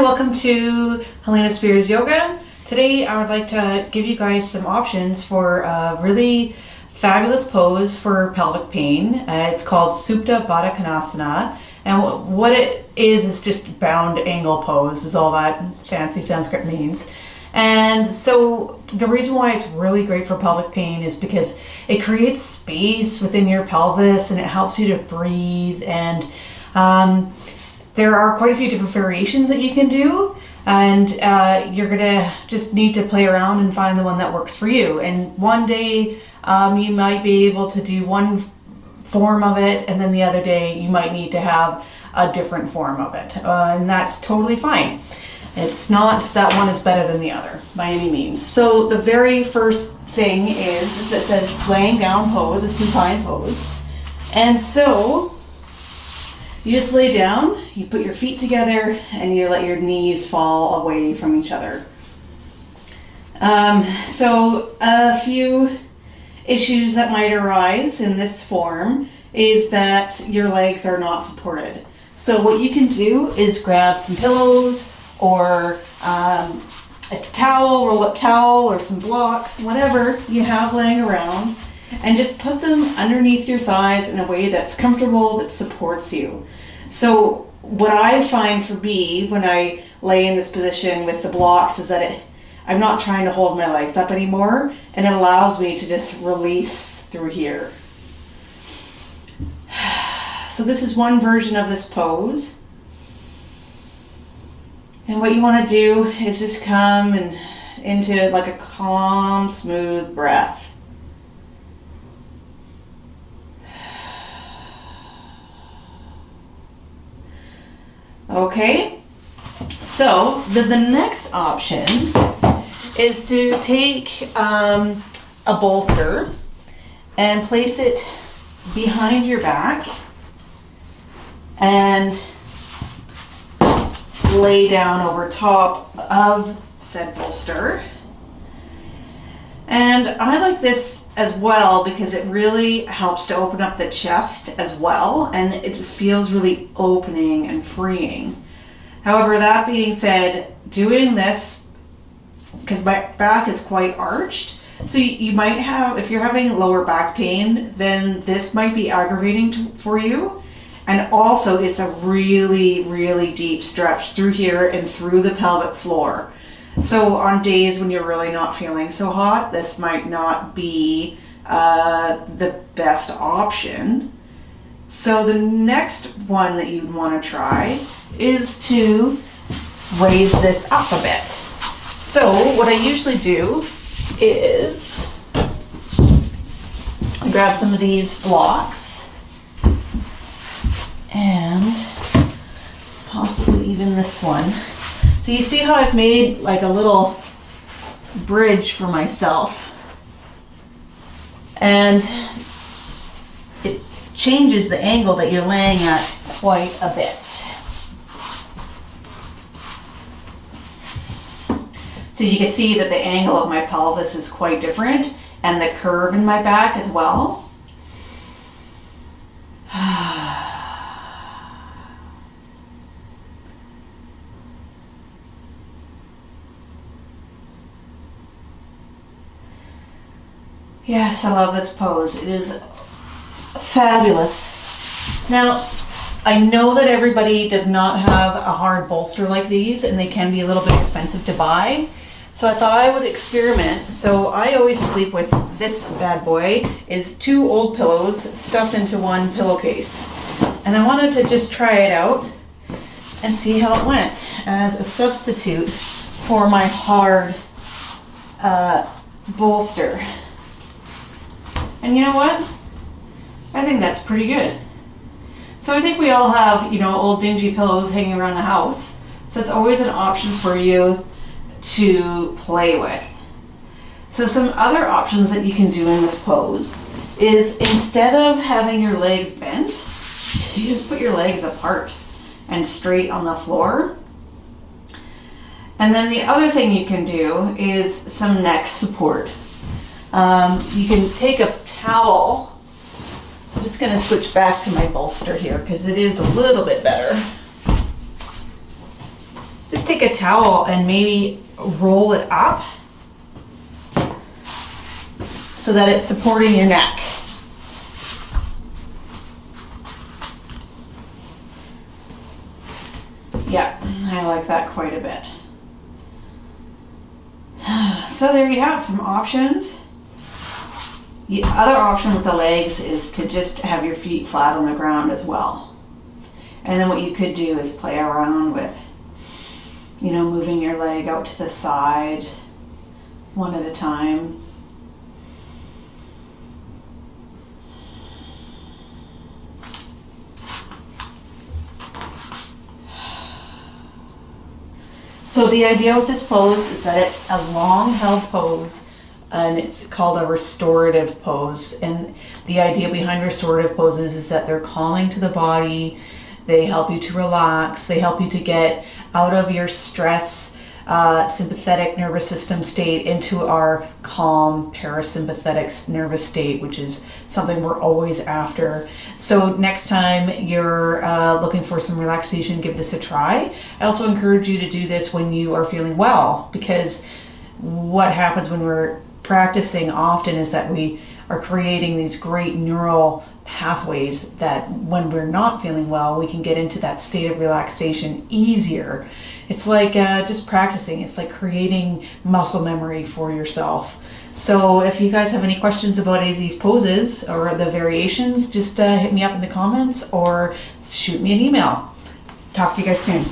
welcome to Helena Spears Yoga. Today I would like to give you guys some options for a really fabulous pose for pelvic pain. It's called Supta Baddha Konasana, and what it is just bound angle pose is all that fancy Sanskrit means. And so the reason why it's really great for pelvic pain is because it creates space within your pelvis and it helps you to breathe, and there are quite a few different variations that you can do, and you're gonna just need to play around and find the one that works for you. And one day you might be able to do one form of it, and then the other day you might need to have a different form of it, and that's totally fine. It's not that one is better than the other by any means. So the very first thing is it's a laying down pose, a supine pose. And so you just lay down, you put your feet together, and you let your knees fall away from each other. So a few issues that might arise in this form is that your legs are not supported. So what you can do is grab some pillows or a towel, roll up towel, or some blocks, whatever you have laying around, and just put them underneath your thighs in a way that's comfortable, that supports you. So what I find for me when I lay in this position with the blocks is that I'm not trying to hold my legs up anymore, and it allows me to just release through here. So this is one version of this pose. And what you want to do is just come into like a calm, smooth breath. Okay, so the next option is to take a bolster and place it behind your back and lay down over top of said bolster. And I like this as well because it really helps to open up the chest as well, and it just feels really opening and freeing. However, that being said, doing this, because my back is quite arched, so you might have, if you're having lower back pain, then this might be aggravating for you. And also it's a really, really deep stretch through here and through the pelvic floor. So on days when you're really not feeling so hot, this might not be the best option. So the next one that you'd want to try is to raise this up a bit. So what I usually do is I grab some of these blocks and possibly even this one. So you see how I've made like a little bridge for myself, and it changes the angle that you're laying at quite a bit. So you can see that the angle of my pelvis is quite different, and the curve in my back as well. Yes, I love this pose. It is fabulous. Now, I know that everybody does not have a hard bolster like these, and they can be a little bit expensive to buy. So I thought I would experiment. So I always sleep with this bad boy, is 2 old pillows stuffed into one pillowcase. And I wanted to just try it out and see how it went as a substitute for my hard bolster. And you know what? I think that's pretty good. So I think we all have, old dingy pillows hanging around the house. So it's always an option for you to play with. So some other options that you can do in this pose is, instead of having your legs bent, you just put your legs apart and straight on the floor. And then the other thing you can do is some neck support. You can take a towel. I'm just going to switch back to my bolster here because it is a little bit better. just take a towel and maybe roll it up so that it's supporting your neck. Yeah, I like that quite a bit. So there you have some options. The other option with the legs is to just have your feet flat on the ground as well. And then what you could do is play around with, you know, moving your leg out to the side one at a time. So the idea with this pose is that it's a long held pose, and it's called a restorative pose. And the idea behind restorative poses is that they're calming to the body, they help you to relax, they help you to get out of your stress, sympathetic nervous system state into our calm parasympathetic nervous state, which is something we're always after. So next time you're looking for some relaxation, give this a try. I also encourage you to do this when you are feeling well, because what happens when we're practicing often is that we are creating these great neural pathways that when we're not feeling well, we can get into that state of relaxation easier. It's like just practicing. It's like creating muscle memory for yourself. So if you guys have any questions about any of these poses or the variations, just hit me up in the comments or shoot me an email. Talk to you guys soon.